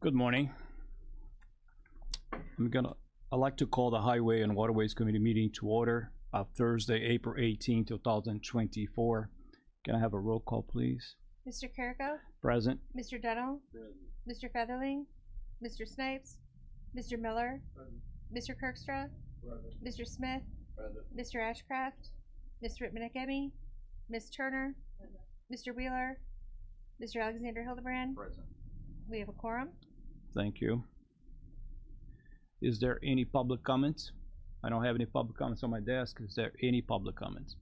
Good morning. I'd like to call the Highway and Waterways Committee meeting to order of Thursday, April 18, 2024. Can I have a roll call, please? Mr. Carrico? Present. Mr. Dunno? Mr. Featherling? Mr. Snipes? Mr. Miller? Mr. Kirkstra? Mr. Smith? Mr. Ashcraft? Ms. Rittman-Akemi? Ms. Turner? Mr. Wheeler? Mr. Alexander Hildebrand? Present. We have a quorum. Thank you. Is there any public comments? I don't have any public comments on my desk. Is there any public comments?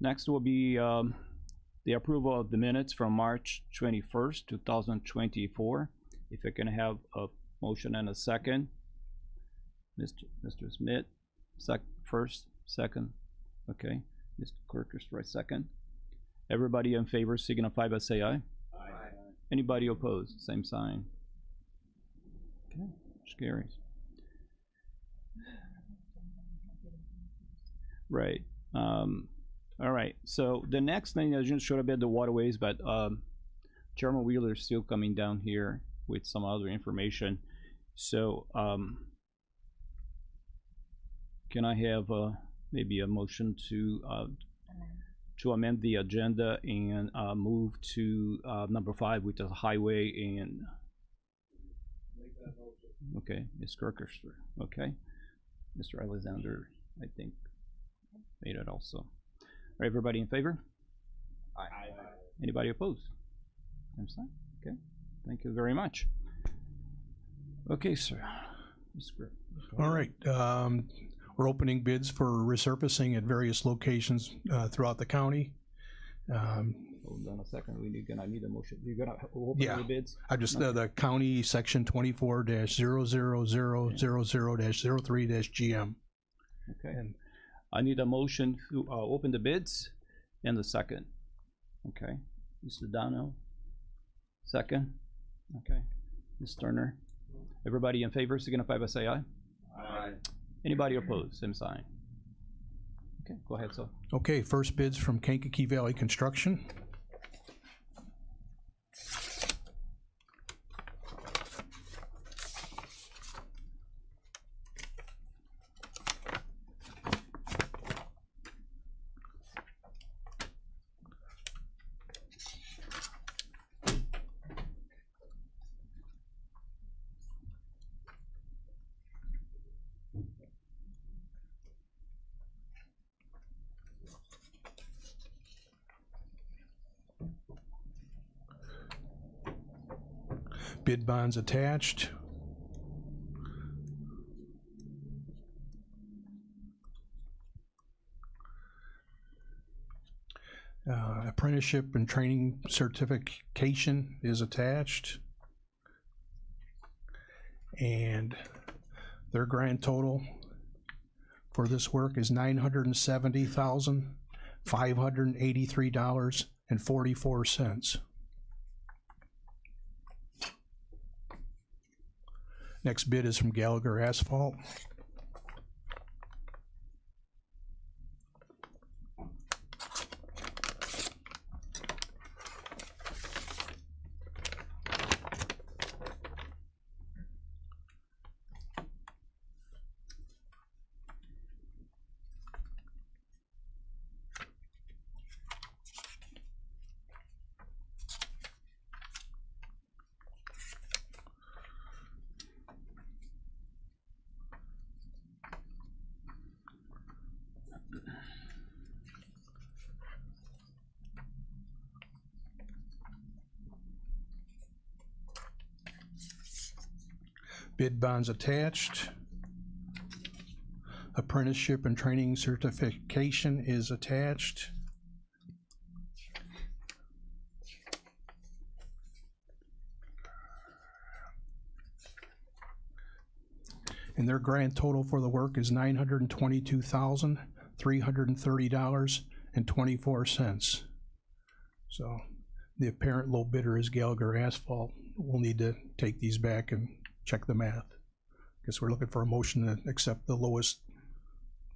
Next will be the approval of the minutes from March 21st, 2024. If I can have a motion and a second. Mr. Smith, first, second. Okay. Mr. Kirkers, second. Everybody in favor signify by say aye. Aye. Anybody opposed? Same sign. Okay, carries. Right. All right. So the next thing I just showed about the waterways, but Chairman Wheeler is still coming down here with some other information. So can I have maybe a motion to amend the agenda and move to number 5, which is highway and. Make that motion. Okay, Ms. Kirkester. Okay, Mr. Alexander, I think, made it also. All right, everybody in favor? Aye. Anybody opposed? Same sign. Okay, thank you very much. Okay, sir. All right. We're opening bids for resurfacing at various locations throughout the county. Hold on a second. I need a motion. You're gonna open the bids? I just the county section 24-00000-03-GM. Okay. And I need a motion to open the bids and the second. Okay. Mr. Dono. Second. Okay. Ms. Turner. Everybody in favor signify by say aye. Aye. Anybody opposed? Same sign. Okay, go ahead, sir. Okay, first bids from Kankakee Valley Construction. Bid bonds attached. Apprenticeship and training certification is attached. And their grand total for this work is $970,583.44. Next bid is from Gallagher Asphalt. Bid bonds attached. Apprenticeship and training certification is attached. And their grand total for the work is $922,330.24. So the apparent low bidder is Gallagher Asphalt. We'll need to take these back and check the math. Guess we're looking for a motion to accept the lowest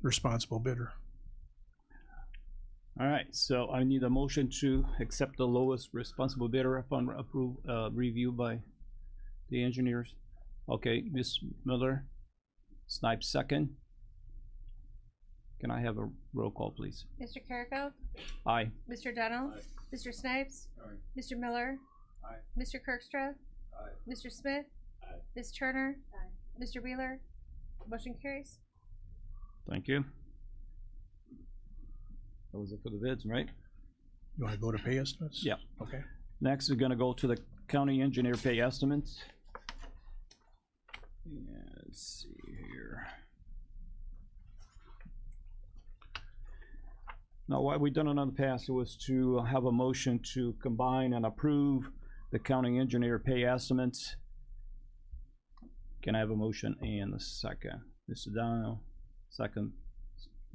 responsible bidder. All right, so I need a motion to accept the lowest responsible bidder upon review by the engineers. Okay, Ms. Miller, Snipes second. Can I have a roll call, please? Mr. Carrico? Aye. Mr. Dennell? Mr. Snipes? Mr. Miller? Mr. Kirkstra? Mr. Smith? Ms. Turner? Mr. Wheeler? Motion carries. Thank you. That was it for the bids, right? You wanna go to pay estimates? Yeah. Okay. Next, we're gonna go to the county engineer pay estimates. Yeah, let's see here. Now, what we've done in the past was to have a motion to combine and approve the county engineer pay estimates. Can I have a motion and a second? Mr. Dono, second,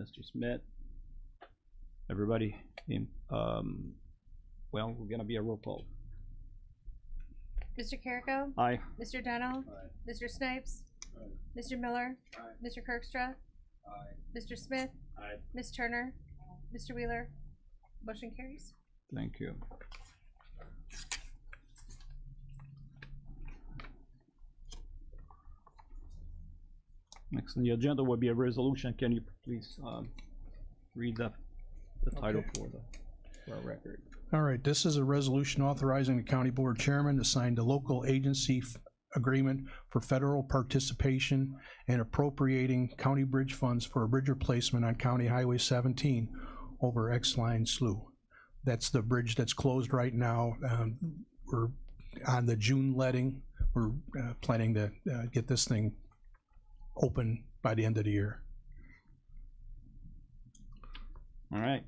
Mr. Smith. Everybody, well, we're gonna be a roll call. Mr. Carrico? Aye. Mr. Dennell? Mr. Snipes? Mr. Miller? Mr. Kirkstra? Mr. Smith? Ms. Turner? Mr. Wheeler? Motion carries. Thank you. Next on the agenda will be a resolution. Can you please read the title Okay. for our record? All right, this is a resolution authorizing the county board chairman to sign the local agency agreement for federal participation and appropriating county bridge funds for a bridge replacement on County Highway 17 over X-Line Slough. That's the bridge that's closed right now. We're on the June letting. We're planning to get this thing open by the end of the year. All right.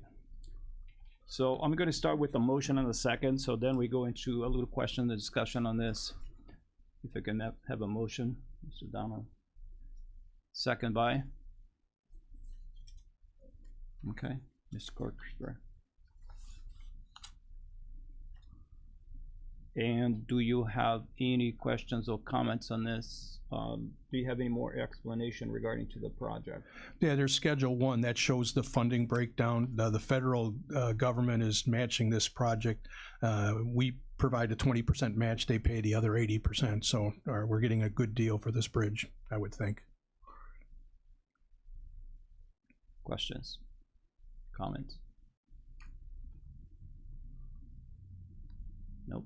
So I'm going to start with the motion and the second, so then we go into a little question and discussion on this. If I can have a motion, Mr. Donald. Second by? Okay, Mr. Corker. And do you have any questions or comments on this? Do you have any more explanation regarding to the project? Yeah, there's Schedule 1 that shows the funding breakdown. The federal government is matching this project. We provide a 20% match, they pay the other 80%, so we're getting a good deal for this bridge, I would think. Questions? Comments? Nope.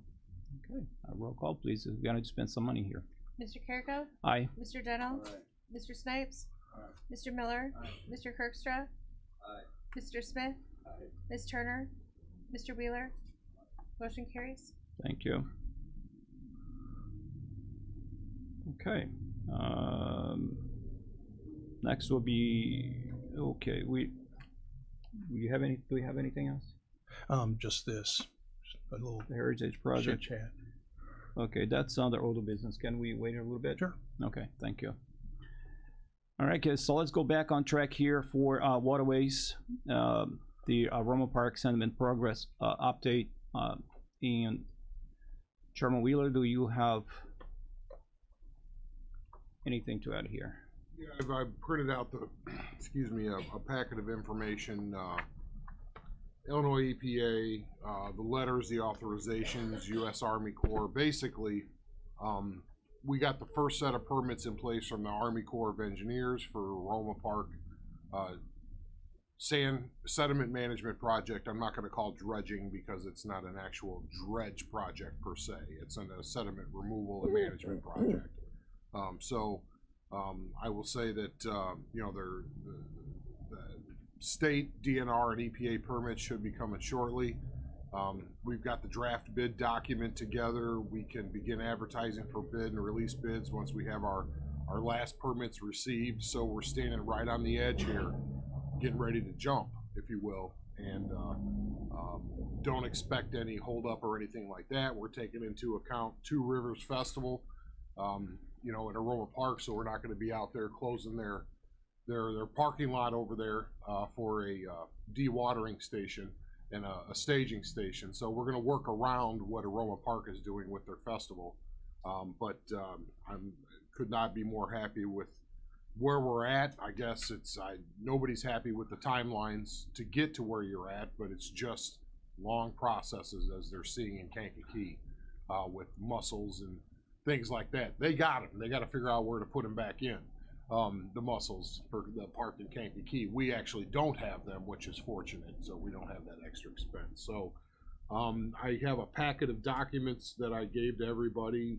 Okay, roll call, please. We're gonna spend some money here. Mr. Carrico? Aye. Mr. Dennell? Mr. Snipes? Mr. Miller? Mr. Kirkstra? Mr. Smith? Ms. Turner? Mr. Wheeler? Motion carries. Thank you. Okay. Next will be, okay, do we have anything else? Just this, a little The Heritage Project? chit chat. Okay, that's under older business. Can we wait a little bit? Sure. Okay, thank you. All right, guys, so let's go back on track here for Waterways, the Roma Park Sentiment Progress update. And Chairman Wheeler, do you have anything to add here? Yeah, I've printed out the, excuse me, a packet of information. Illinois EPA, the letters, the authorizations, U.S. Army Corps. Basically, we got the first set of permits in place from the Army Corps of Engineers for Roma Park sediment management project. I'm not going to call dredging because it's not an actual dredge project per se. It's a sediment removal and management project. I will say that you know, the state DNR and EPA permits should be coming shortly. We've got the draft bid document together. We can begin advertising for bid and release bids once we have our last permits received. So we're standing right on the edge here, getting ready to jump, if you will, and don't expect any holdup or anything like that. We're taking into account Two Rivers Festival, you know, in Aroma Park, so we're not going to be out there closing their parking lot over there for a dewatering station and a staging station. So we're going to work around what Aroma Park is doing with their festival. I could not be more happy with where we're at, I guess nobody's happy with the timelines to get to where you're at, but it's just long processes as they're seeing in Kankakee with mussels and things like that. They got them. They got to figure out where to put them back in. The mussels for the park in Kankakee. We actually don't have them, which is fortunate, so we don't have that extra expense. So I have a packet of documents that I gave to everybody.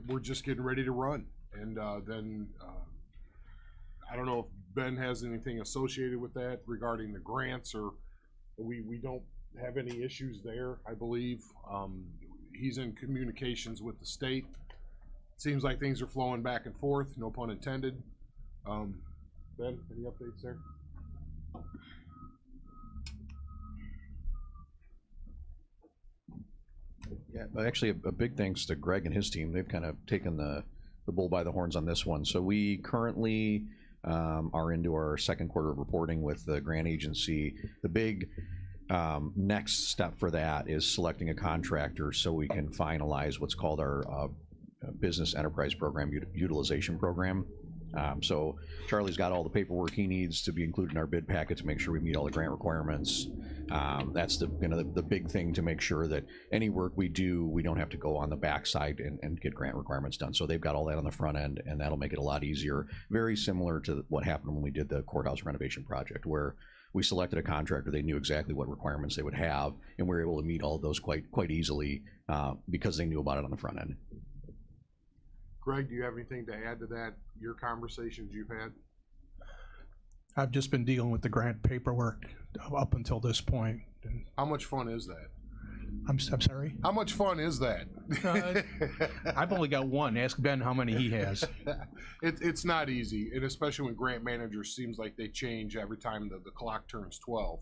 We're just getting ready to run, and then I don't know if Ben has anything associated with that regarding the grants, or we don't have any issues there, I believe. He's in communications with the state. Seems like things are flowing back and forth, no pun intended. Ben, any updates there? Yeah, actually, a big thanks to Greg and his team. They've kind of taken the bull by the horns on this one. So we currently are into our second quarter of reporting with the grant agency. The big next step for that is selecting a contractor so we can finalize what's called our business enterprise program utilization program. So Charlie's got all the paperwork he needs to be included in our bid packet to make sure we meet all the grant requirements. That's the big thing to make sure that any work we do, we don't have to go on the backside and get grant requirements done. So they've got all that on the front end, and that'll make it a lot easier. Very similar to what happened when we did the courthouse renovation project, where we selected a contractor. They knew exactly what requirements they would have, and we were able to meet all of those quite easily because they knew about it on the front end. Greg, do you have anything to add to that, your conversations you've had? I've just been dealing with the grant paperwork up until this point. How much fun is that? I'm sorry? How much fun is that? I've only got one. Ask Ben how many he has. It's not easy, and especially when grant managers seems like they change every time the clock turns 12.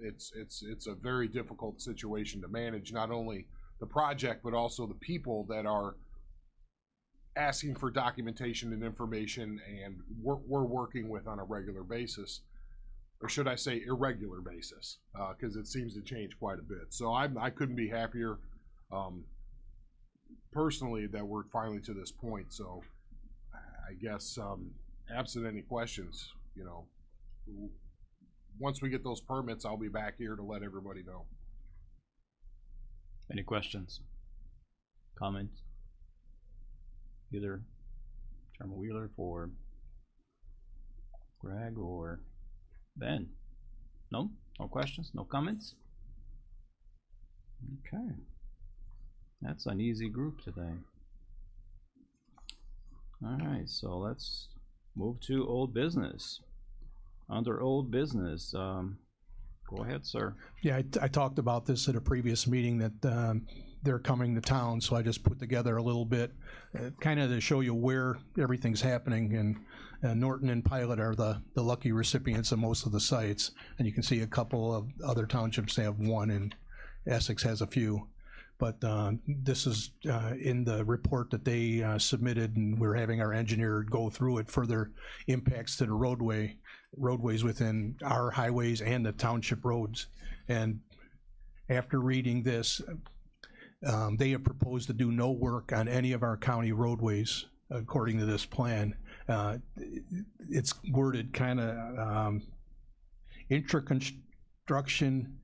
It's a very difficult situation to manage, not only the project, but also the people that are asking for documentation and information, and we're working with on a regular basis, or should I say irregular basis, because it seems to change quite a bit. So I couldn't be happier personally that we're finally to this point. So I guess absent any questions, once we get those permits, I'll be back here to let everybody know. Any questions? Comments? Either Chairman Wheeler for Greg or Ben? No? No questions? No comments? Okay. That's an easy group today. Alright, so let's move to old business. Under old business, go ahead, sir. Yeah, I talked about this at a previous meeting that they're coming to town, so I just put together a little bit kind of to show you where everything's happening, and Norton and Pilot are the lucky recipients of most of the sites, and you can see a couple of other townships have one, and Essex has a few. But this is in the report that they submitted, and we're having our engineer go through it, further impacts to the roadways within our highways and the township roads. And after reading this, they have proposed to do no work on any of our county roadways according to this plan. It's worded kind of intra-construction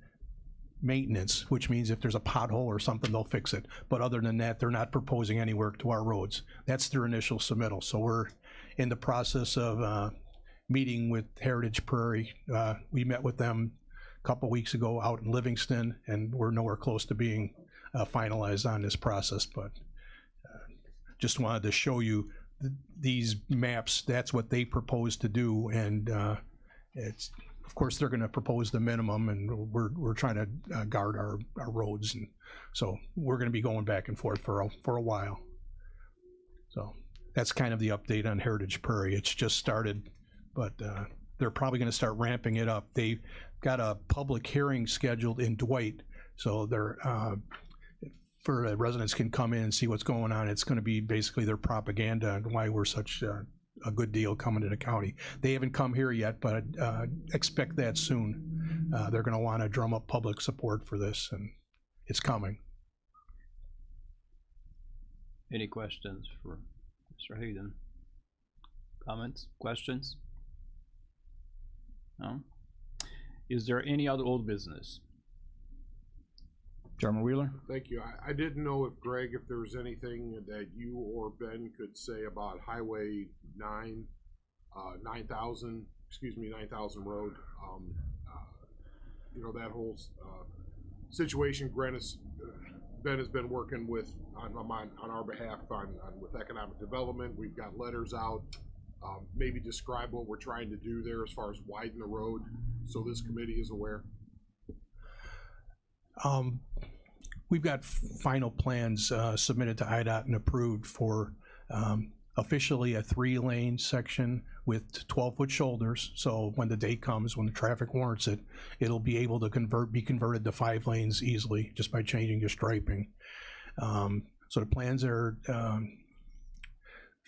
maintenance, which means if there's a pothole or something, they'll fix it. But other than that, they're not proposing any work to our roads. That's their initial submittal. So we're in the process of meeting with Heritage Prairie. We met with them a couple weeks ago out in Livingston, and we're nowhere close to being finalized on this process. But just wanted to show you these maps. That's what they propose to do, and it's, of course, they're going to propose the minimum, and we're trying to guard our roads, and so we're going to be going back and forth for a while. So that's kind of the update on Heritage Prairie. It's just started, but they're probably going to start ramping it up. They got a public hearing scheduled in Dwight, so they're for residents can come in and see what's going on. It's going to be basically their propaganda and why we're such a good deal coming to the county. They haven't come here yet, but expect that soon. They're going to want to drum up public support for this, and it's coming. Any questions for Mr. Hayden. Comments, questions? No? Is there any other old business? Chairman Wheeler? Thank you. I didn't know if Greg, if there was anything that you or Ben could say about Highway 9000 Road. You know, that whole situation. Ben has been working with on our behalf with economic development. We've got letters out. Maybe describe what we're trying to do there as far as widen the road, so this committee is aware. We've got final plans submitted to IDOT and approved for officially a 3-lane section with 12-foot shoulders. So when the day comes, when the traffic warrants it, it'll be able to be converted to 5 lanes easily just by changing your striping. So the plans are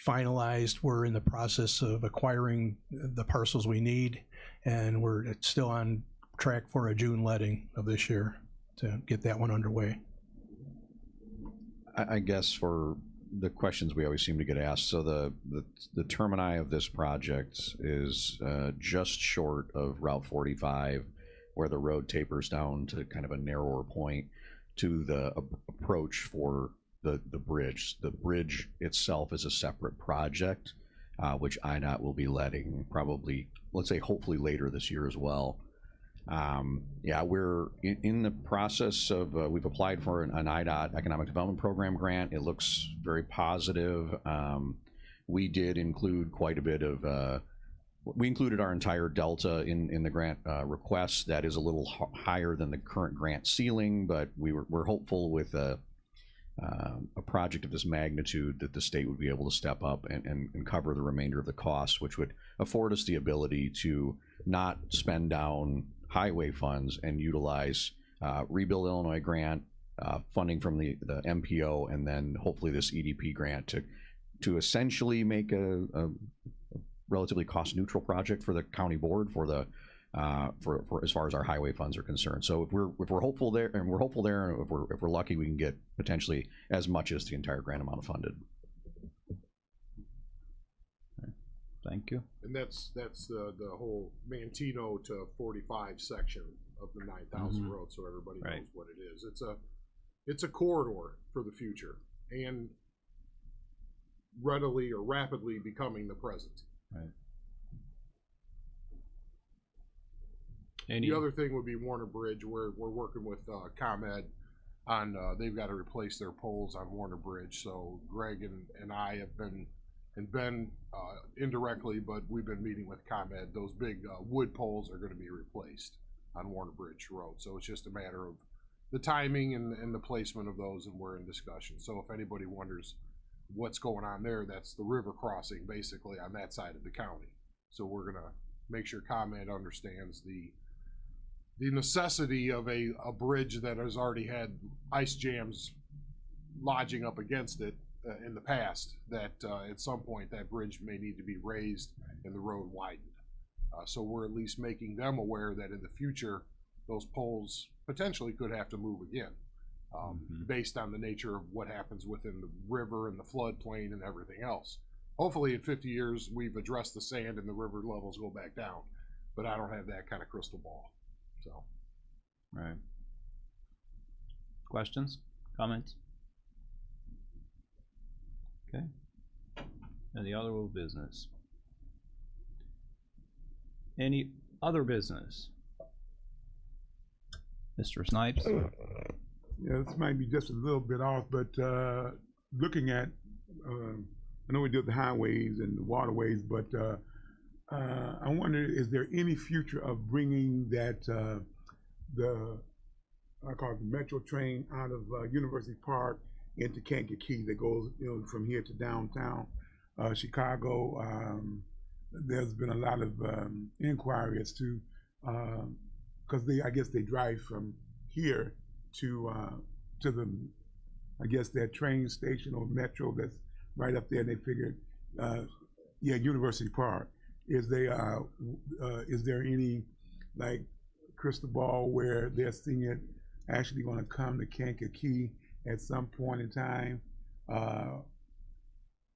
finalized. We're in the process of acquiring the parcels we need, and we're still on track for a June letting of this year to get that one underway. I guess for the questions we always seem to get asked, so the termini of this project is just short of Route 45, where the road tapers down to kind of a narrower point to the approach for the bridge. The bridge itself is a separate project, which IDOT will be letting probably, let's say, hopefully later this year as well. Yeah, we're in the process of, we've applied for an IDOT Economic Development Program grant. It looks very positive. We did include quite a bit of, we included our entire delta in the grant request. That is a little higher than the current grant ceiling, but we're hopeful with a project of this magnitude that the state would be able to step up and cover the remainder of the costs, which would afford us the ability to not spend down highway funds and utilize Rebuild Illinois grant, funding from the MPO, and then hopefully this EDP grant to essentially make a relatively cost neutral project for the county board for as far as our highway funds are concerned. So if we're hopeful there, and if we're lucky, we can get potentially as much as the entire grant amount funded. Thank you. And that's the whole Mantino to 45 section of the 9000 road, so everybody knows what it is. It's a corridor for the future and readily or rapidly becoming the present. Right. The other thing would be Warner Bridge. We're working with ComEd on they've got to replace their poles on Warner Bridge. So Greg and I have been, and Ben indirectly, but we've been meeting with ComEd. Those big wood poles are going to be replaced on Warner Bridge Road. So it's just a matter of the timing and the placement of those, and we're in discussion. So if anybody wonders what's going on there, that's the river crossing basically on that side of the county. So we're going to make sure ComEd understands the necessity of a bridge that has already had ice jams lodging up against it in the past, that at some point that bridge may need to be raised and the road widened. So we're at least making them aware that in the future those poles potentially could have to move again, based on the nature of what happens within the river and the floodplain and everything else. Hopefully in 50 years we've addressed the sand and the river levels go back down, but I don't have that kind of crystal ball. So, right. Questions, comments? Okay. Any other old business? Any other business? Mr. Snipes? Yeah, this might be just a little bit off, but looking at, I know we deal with the highways and the waterways, but I wonder, is there any future of bringing that, I call it the metro train out of University Park into Kankakee that goes, from here to downtown Chicago? There's been a lot of inquiry as to, because I guess they drive from here to the, I guess that train station or metro that's right up there, and they figured, University Park. Is there any like crystal ball where they're seeing it actually going to come to Kankakee at some point in time?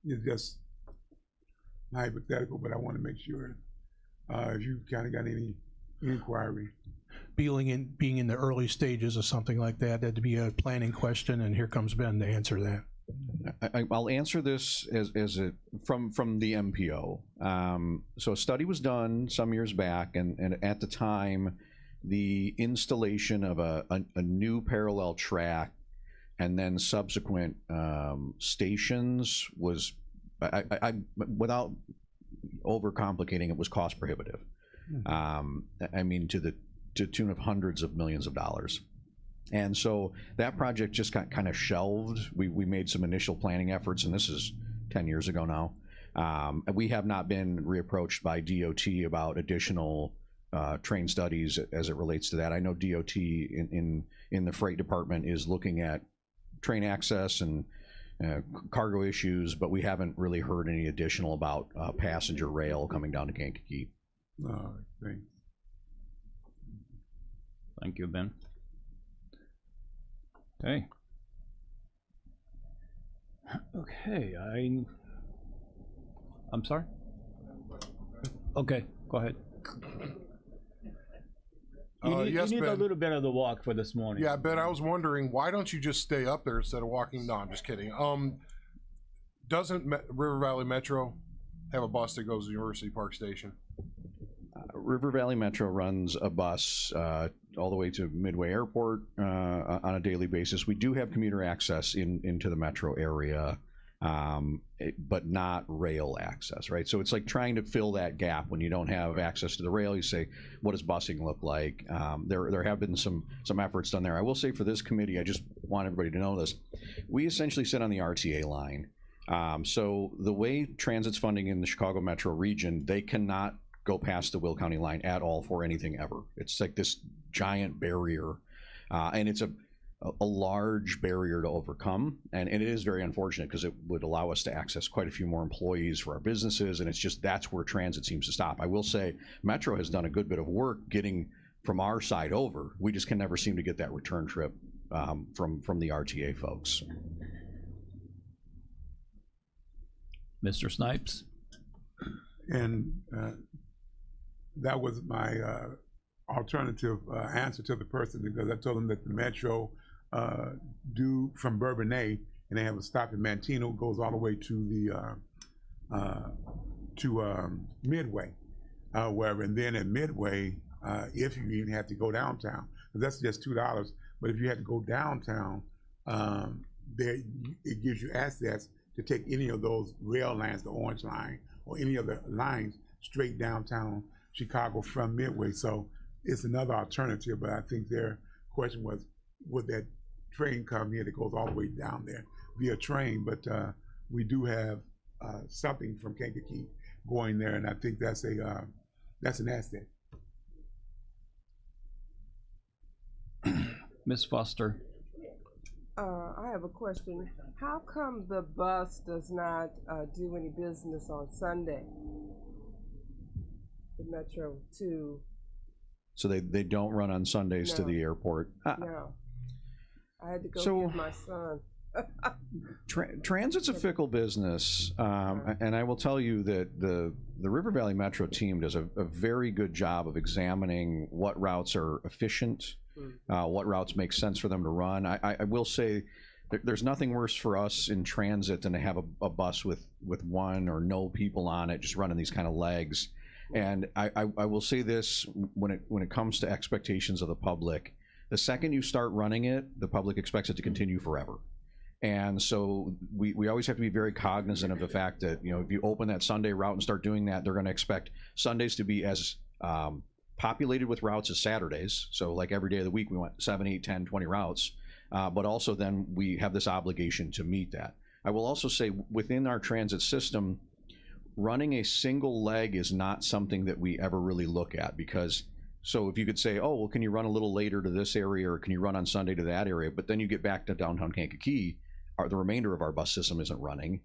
It's just hypothetical, but I want to make sure if you kind of got any inquiry. Being in the early stages of something like that, that'd be a planning question, and here comes Ben to answer that. I'll answer this as from the MPO. So a study was done some years back, and at the time, the installation of a new parallel track and then subsequent stations was, without overcomplicating, it was cost prohibitive. I mean, to the tune of hundreds of millions of dollars. And so that project just got kind of shelved. We made some initial planning efforts, and this is 10 years ago now. We have not been reapproached by DOT about additional train studies as it relates to that. I know DOT in the freight department is looking at train access and cargo issues, but we haven't really heard any additional about passenger rail coming down to Kankakee. Thanks. Thank you, Ben. Okay. Okay, I'm sorry? Okay, go ahead. Yes, you need Ben. a little bit of the walk for this morning. Yeah, Ben, I was wondering, why don't you just stay up there instead of walking? No, I'm just kidding. Doesn't River Valley Metro have a bus that goes to University Park Station? River Valley Metro runs a bus all the way to Midway Airport on a daily basis. We do have commuter access into the metro area, but not rail access, right? So it's like trying to fill that gap when you don't have access to the rail. You say, what does busing look like? There have been some efforts done there. I will say for this committee, I just want everybody to know this. We essentially sit on the RTA line. So the way transit's funding in the Chicago metro region, they cannot go past the Will County line at all for anything ever. It's like this giant barrier, and it's a large barrier to overcome, and it is very unfortunate because it would allow us to access quite a few more employees for our businesses, and it's just that's where transit seems to stop. I will say Metro has done a good bit of work getting from our side over. We just can never seem to get that return trip from the RTA folks. Mr. Snipes? And that was my alternative answer to the person, because I told them that the Metro do from Bourbonnais, and they have a stop in Mantino, goes all the way to the Midway, wherever. And then at Midway, if you even have to go downtown, that's just $2. But if you had to go downtown, it gives you access to take any of those rail lines, the Orange Line, or any other lines straight downtown Chicago from Midway. So it's another alternative, but I think their question was, would that train come here that goes all the way down there via train? But we do have something from Kankakee going there, and I think that's an asset. Ms. Foster? I have a question. How come the bus does not do any business on Sunday? The Metro 2. So they don't run on Sundays to the airport? No. I had to go get my son. Transit's a fickle business, and I will tell you that the River Valley Metro team does a very good job of examining what routes are efficient, what routes make sense for them to run. I will say there's nothing worse for us in transit than to have a bus with one or no people on it, just running these kind of legs. And I will say this, when it comes to expectations of the public, the second you start running it, the public expects it to continue forever. And so we always have to be very cognizant of the fact that, you know, if you open that Sunday route and start doing that, they're going to expect Sundays to be as populated with routes as Saturdays. So like every day of the week, we want 7, 8, 10, 20 routes. But also then we have this obligation to meet that. I will also say within our transit system, running a single leg is not something that we ever really look at, because so if you could say, oh, well, can you run a little later to this area, or can you run on Sunday to that area? But then you get back to downtown Kankakee, the remainder of our bus system isn't running.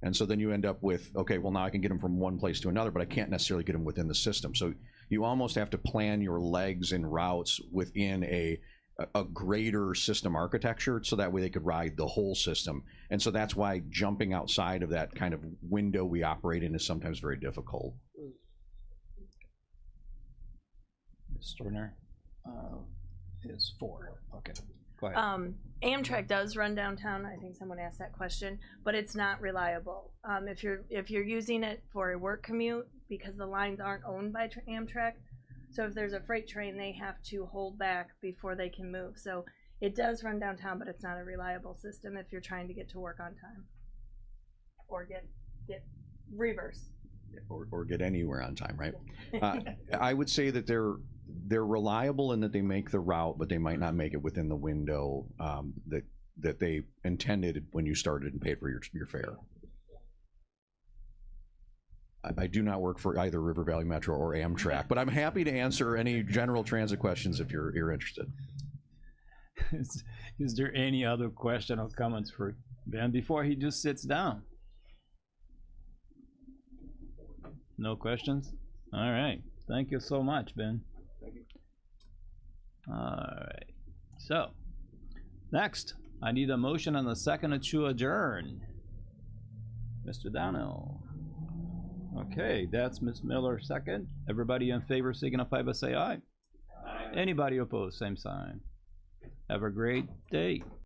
And so then you end up with, okay, well, now I can get them from one place to another, but I can't necessarily get them within the system. So you almost have to plan your legs and routes within a a greater system architecture, so that way they could ride the whole system. And so that's why jumping outside of that kind of window we operate in is sometimes very difficult. Ms. Turner is 4. Okay, go ahead. Amtrak does run downtown. I think someone asked that question, but it's not reliable. If you're using it for a work commute, because the lines aren't owned by Amtrak, so if there's a freight train, they have to hold back before they can move. So it does run downtown, but it's not a reliable system if you're trying to get to work on time or get reverse. Or get anywhere on time, right? I would say that they're reliable in that they make the route, but they might not make it within the window that they intended when you started and paid for your fare. I do not work for either River Valley Metro or Amtrak, but I'm happy to answer any general transit questions if you're interested. Is there any other question or comments for Ben before he just sits down? No questions? All right. Thank you so much, Ben. Thank you. All right. So, next, I need a motion and a second to adjourn. Mr. Donnell. Okay, that's Ms. Miller second. Everybody in favor signify by say aye. Aye. Anybody opposed, same sign. Have a great day.